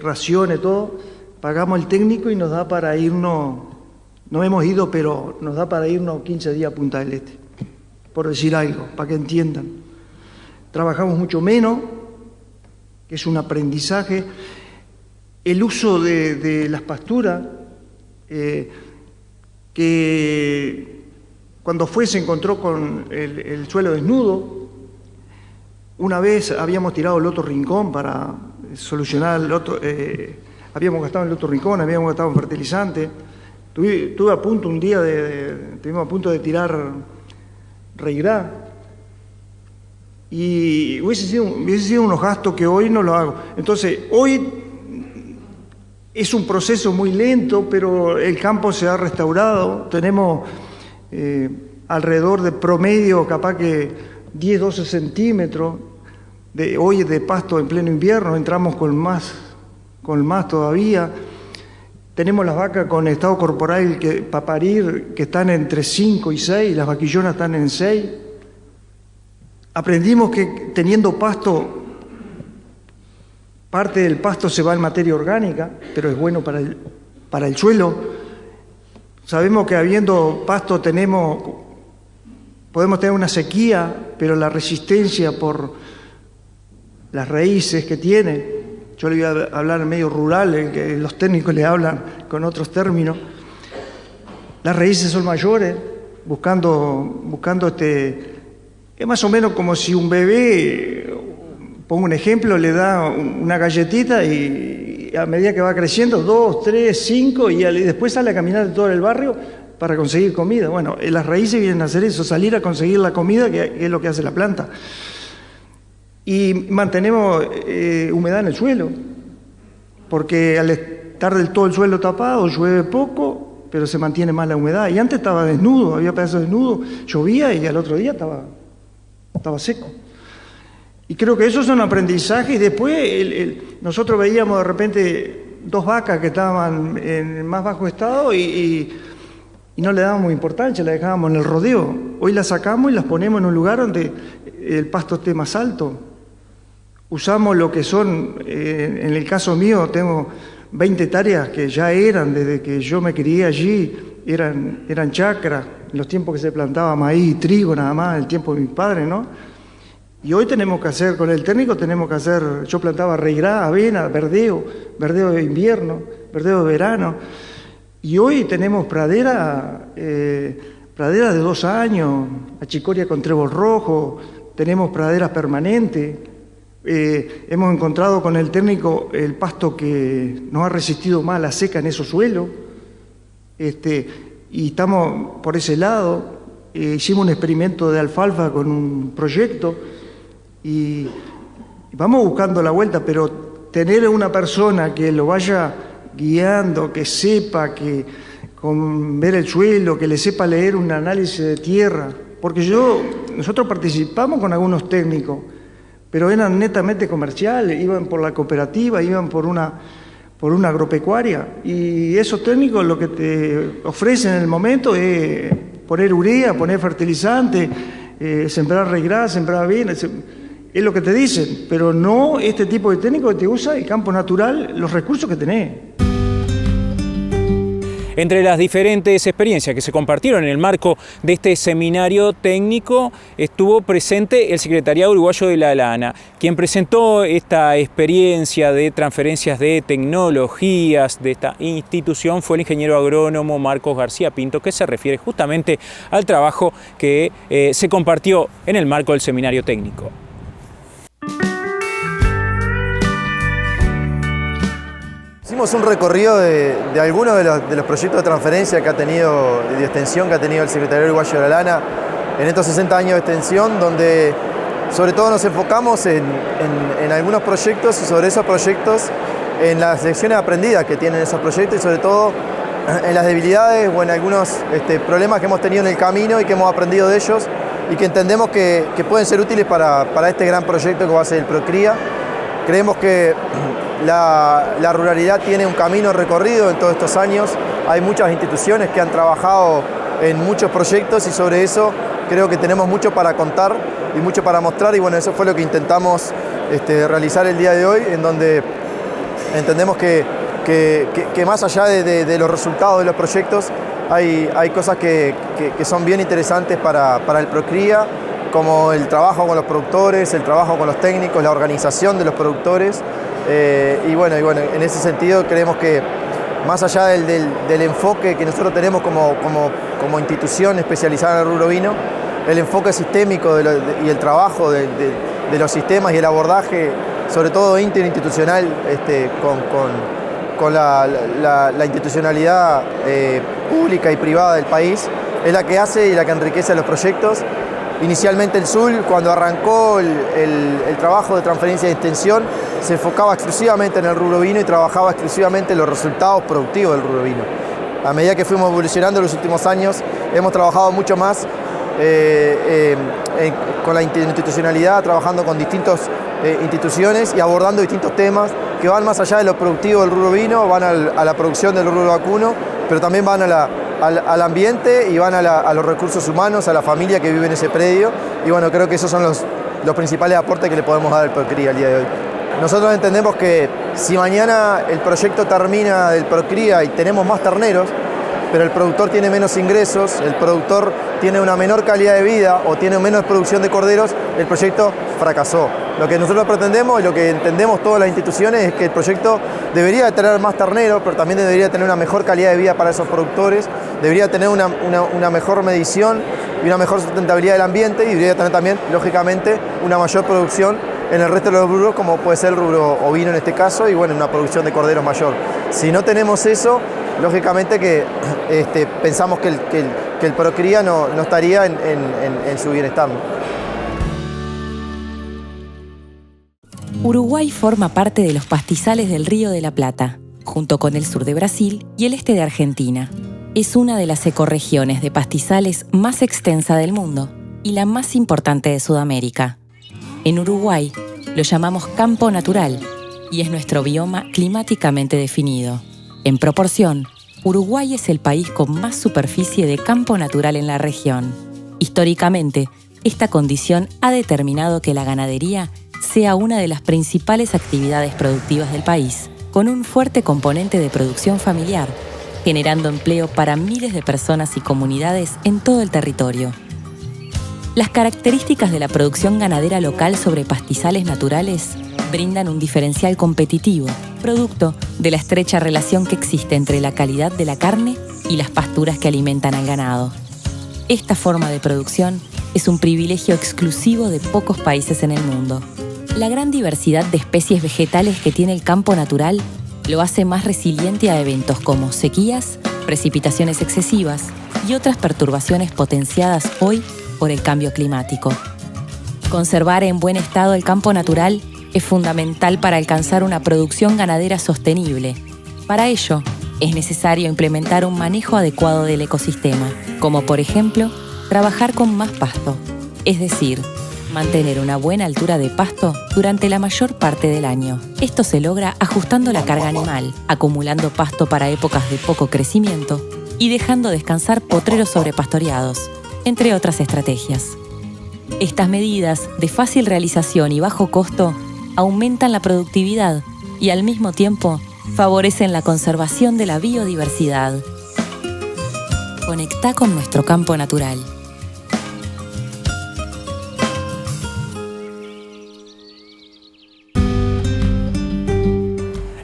raciones, todo, pagamos el técnico y nos da para irnos, no hemos ido, pero nos da para irnos 15 días a Punta del Este, por decir algo, para que entiendan. Trabajamos mucho menos, que es un aprendizaje. El uso de las pasturas, que cuando se encontró con el suelo desnudo. Una vez habíamos tirado el otro rincón para solucionar el otro, habíamos gastado en el otro rincón, habíamos gastado en fertilizante. Estuve a punto un día estuvimos a punto de tirar reirá. Y hubiese sido unos gastos que hoy no lo hago. Entonces, hoy es un proceso muy lento, pero el campo se ha restaurado. Tenemos alrededor de promedio, capaz que 10-12 centímetros hoy de pasto en pleno invierno, entramos con más todavía. Tenemos las vacas con estado corporal para parir que están entre 5 y 6, las vaquillonas están en 6. Aprendimos que teniendo pasto parte del pasto se va en materia orgánica, pero es bueno para el suelo. Sabemos que habiendo pasto podemos tener una sequía, pero la resistencia por las raíces que tiene, yo le voy a hablar en medio rural, que los técnicos le hablan con otros términos, las raíces son mayores, buscando es más o menos como si un bebé, pongo un ejemplo, le da una galletita y a medida que va creciendo, 2, 3, 5, y después sale a caminar todo el barrio para conseguir comida. Bueno, las raíces vienen a hacer eso, salir a conseguir la comida, que es lo que hace la planta. Y mantenemos humedad en el suelo, porque al estar del todo el suelo tapado, llueve poco, pero se mantiene más la humedad. Y antes estaba desnudo, había pedazos desnudos, llovía y al otro día estaba seco. Y creo que esos son aprendizajes. Y después nosotros veíamos de repente 2 vacas que estaban en más bajo estado y no le dábamos importancia, las dejábamos en el rodeo. Hoy las sacamos y las ponemos en un lugar donde el pasto esté más alto. Usamos lo que son, en el caso mío, tengo 20 hectáreas que ya eran, desde que yo me crié allí, eran chacras, en los tiempos que se plantaba maíz y trigo nada más, el tiempo de mi padre, ¿no? Y hoy tenemos que hacer, con el técnico yo plantaba reirá, avena, verdeo de invierno, verdeo de verano. Y hoy tenemos pradera de 2 años, achicoria con trébol rojo, tenemos praderas permanentes. Hemos encontrado con el técnico el pasto que nos ha resistido más la seca en esos suelos. Y estamos por ese lado. Hicimos un experimento de alfalfa con un proyecto y vamos buscando la vuelta, pero tener una persona que lo vaya guiando, que sepa, que con ver el suelo, que le sepa leer un análisis de tierra, porque nosotros participamos con algunos técnicos, pero eran netamente comerciales, iban por la cooperativa, iban por una agropecuaria, y esos técnicos lo que te ofrecen en el momento es poner urea, poner fertilizante, sembrar reirá, sembrar avena, es lo que te dicen, pero no este tipo de técnico que te usa el campo natural, los recursos que tenés. Entre las diferentes experiencias que se compartieron en el marco de este seminario técnico estuvo presente el Secretariado Uruguayo de la Lana, quien presentó esta experiencia de transferencias de tecnologías de esta institución fue el ingeniero agrónomo Marcos García Pinto, que se refiere justamente al trabajo que se compartió en el marco del seminario técnico. Hicimos un recorrido de algunos de los proyectos de transferencia que ha tenido, de extensión que ha tenido el Secretariado Uruguayo de la Lana en estos 60 años de extensión, donde sobre todo nos enfocamos en algunos proyectos y sobre esos proyectos, en las lecciones aprendidas que tienen esos proyectos y sobre todo en las debilidades o en algunos problemas que hemos tenido en el camino y que hemos aprendido de ellos y que entendemos que pueden ser útiles para este gran proyecto que va a ser el Procría. Creemos que la ruralidad tiene un camino recorrido en todos estos años. Hay muchas instituciones que han trabajado en muchos proyectos y sobre eso creo que tenemos mucho para contar y mucho para mostrar y bueno, eso fue lo que intentamos realizar el día de hoy, en donde entendemos que más allá de los resultados de los proyectos hay cosas que son bien interesantes para el Procría, como el trabajo con los productores, el trabajo con los técnicos, la organización de los productores. Y bueno, en ese sentido creemos que más allá del enfoque que nosotros tenemos como institución especializada en el rubro vino, el enfoque sistémico y el trabajo de los sistemas y el abordaje, sobre todo interinstitucional, con la institucionalidad pública y privada del país, es la que hace y la que enriquece los proyectos. Inicialmente el SUL, cuando arrancó el trabajo de transferencia de extensión, se enfocaba exclusivamente en el rubro vino y trabajaba exclusivamente en los resultados productivos del rubro vino. A medida que fuimos evolucionando en los últimos años, hemos trabajado mucho más con la institucionalidad, trabajando con distintas instituciones y abordando distintos temas que van más allá de lo productivo del rubro vino, van a la producción del rubro vacuno, pero también van al ambiente y van a los recursos humanos, a la familia que vive en ese predio. Y bueno, creo que esos son los principales aportes que le podemos dar al Procría el día de hoy. nosotros entendemos que si mañana el proyecto termina del Procría y tenemos más terneros, pero el productor tiene menos ingresos, el productor tiene una menor calidad de vida o tiene menos producción de corderos, el proyecto fracasó. Lo que nosotros pretendemos y lo que entendemos todas las instituciones es que el proyecto debería tener más terneros, pero también debería tener una mejor calidad de vida para esos productores, debería tener una mejor medición y una mejor sustentabilidad del ambiente y debería tener también, lógicamente, una mayor producción en el resto de los rubros, como puede ser el rubro ovino en este caso, y bueno, una producción de corderos mayor. Si no tenemos eso, lógicamente que pensamos que el Procría no estaría en su bienestar. Uruguay forma parte de los pastizales del Río de la Plata, junto con el sur de Brasil y el este de Argentina. Es una de las ecorregiones de pastizales más extensa del mundo y la más importante de Sudamérica. En Uruguay lo llamamos campo natural y es nuestro bioma climáticamente definido. En proporción, Uruguay es el país con más superficie de campo natural en la región. Históricamente, esta condición ha determinado que la ganadería sea una de las principales actividades productivas del país, con un fuerte componente de producción familiar, generando empleo para miles de personas y comunidades en todo el territorio. Las características de la producción ganadera local sobre pastizales naturales brindan un diferencial competitivo, producto de la estrecha relación que existe entre la calidad de la carne y las pasturas que alimentan al ganado. Esta forma de producción es un privilegio exclusivo de pocos países en el mundo. La gran diversidad de especies vegetales que tiene el campo natural lo hace más resiliente a eventos como sequías, precipitaciones excesivas y otras perturbaciones potenciadas hoy por el cambio climático. Conservar en buen estado el campo natural es fundamental para alcanzar una producción ganadera sostenible. Para ello, es necesario implementar un manejo adecuado del ecosistema, como por ejemplo, trabajar con más pasto, es decir, mantener una buena altura de pasto durante la mayor parte del año. Esto se logra ajustando la carga animal, acumulando pasto para épocas de poco crecimiento y dejando descansar potreros sobrepastoreados, entre otras estrategias. Estas medidas de fácil realización y bajo costo aumentan la productividad y al mismo tiempo favorecen la conservación de la biodiversidad. Conectá con nuestro campo natural.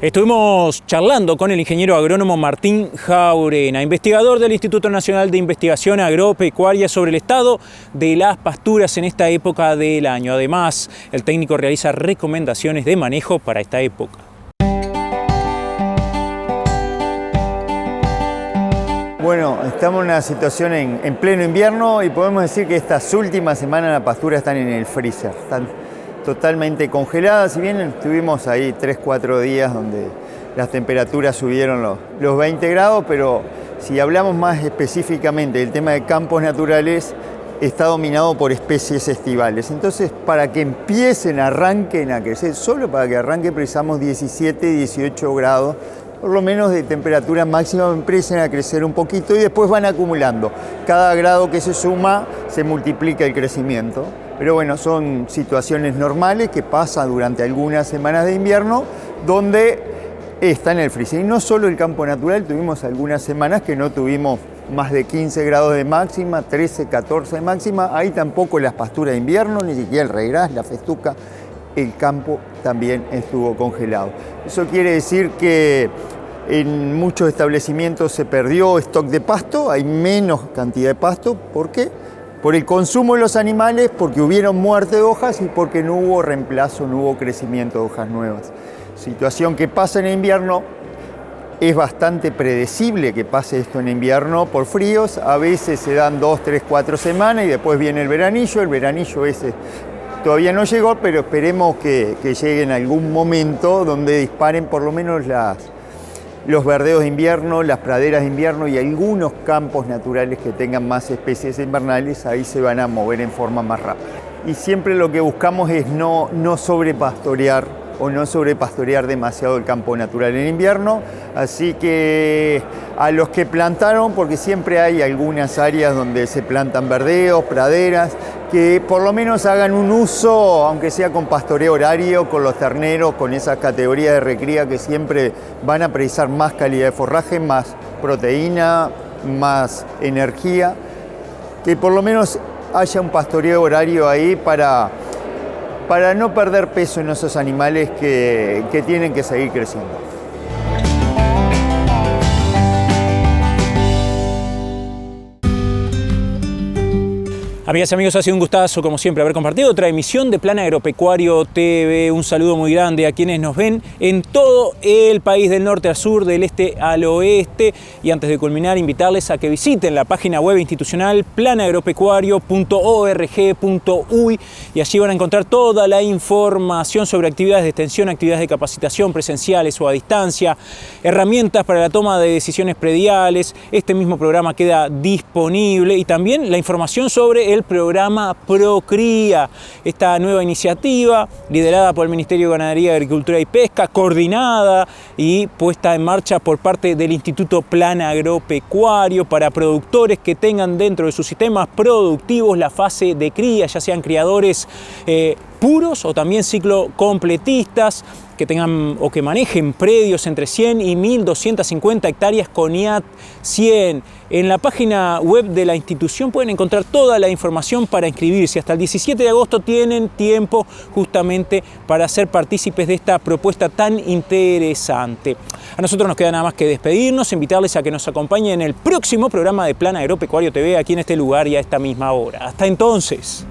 Estuvimos charlando con el ingeniero agrónomo Martín Jaurena, investigador del Instituto Nacional de Investigación Agropecuaria, sobre el estado de las pasturas en esta época del año. Además, el técnico realiza recomendaciones de manejo para esta época. Bueno, estamos en una situación en pleno invierno y podemos decir que estas últimas semanas las pasturas están en el freezer. Están totalmente congeladas, si bien estuvimos ahí 3-4 días donde las temperaturas subieron los 20 grados, pero si hablamos más específicamente del tema de campos naturales, está dominado por especies estivales. Entonces, para que arranquen a crecer, solo para que arranquen precisamos 17-18 grados, por lo menos de temperatura máxima, empiecen a crecer un poquito y después van acumulando. Cada grado que se suma se multiplica el crecimiento. Pero bueno, son situaciones normales que pasan durante algunas semanas de invierno donde está en el freezer. Y no solo el campo natural, tuvimos algunas semanas que no tuvimos más de 15 grados de máxima, 13, 14 de máxima. Ahí tampoco las pasturas de invierno, ni siquiera el regras, la festuca, el campo también estuvo congelado. Eso quiere decir que en muchos establecimientos se perdió stock de pasto, hay menos cantidad de pasto. ¿Por qué? Por el consumo de los animales, porque hubieron muerte de hojas y porque no hubo reemplazo, no hubo crecimiento de hojas nuevas. Situación que pasa en invierno, es bastante predecible que pase esto en invierno por fríos, a veces se dan 2, 3, 4 semanas y después viene el veranillo ese todavía no llegó, pero esperemos que llegue en algún momento donde disparen por lo menos los verdeos de invierno, las praderas de invierno y algunos campos naturales que tengan más especies invernales, ahí se van a mover en forma más rápida. Y siempre lo que buscamos es no sobrepastorear o no sobrepastorear demasiado el campo natural en invierno. Así que a los que plantaron, porque siempre hay algunas áreas donde se plantan verdeos, praderas, que por lo menos hagan un uso, aunque sea con pastoreo horario, con los terneros, con esas categorías de recría que siempre van a precisar más calidad de forraje, más proteína, más energía, que por lo menos haya un pastoreo horario ahí para no perder peso en esos animales que tienen que seguir creciendo. Amigas y amigos, ha sido un gustazo, como siempre, haber compartido otra emisión de Plan Agropecuario TV. Un saludo muy grande a quienes nos ven en todo el país, del norte al sur, del este al oeste. Y antes de culminar, invitarles a que visiten la página web institucional planagropecuario.org.uy y allí van a encontrar toda la información sobre actividades de extensión, actividades de capacitación presenciales o a distancia, herramientas para la toma de decisiones prediales. Este mismo programa queda disponible y también la información sobre el programa Procría, esta nueva iniciativa liderada por el Ministerio de Ganadería, Agricultura y Pesca, coordinada y puesta en marcha por parte del Instituto Plan Agropecuario para productores que tengan dentro de sus sistemas productivos la fase de cría, ya sean criadores puros o también ciclo completistas, que tengan o que manejen predios entre 100 y 1.250 hectáreas con IAT 100. En la página web de la institución pueden encontrar toda la información para inscribirse. Hasta el 17 de agosto tienen tiempo justamente para ser partícipes de esta propuesta tan interesante. A nosotros nos queda nada más que despedirnos, invitarles a que nos acompañen en el próximo programa de Plan Agropecuario TV aquí en este lugar y a esta misma hora. Hasta entonces.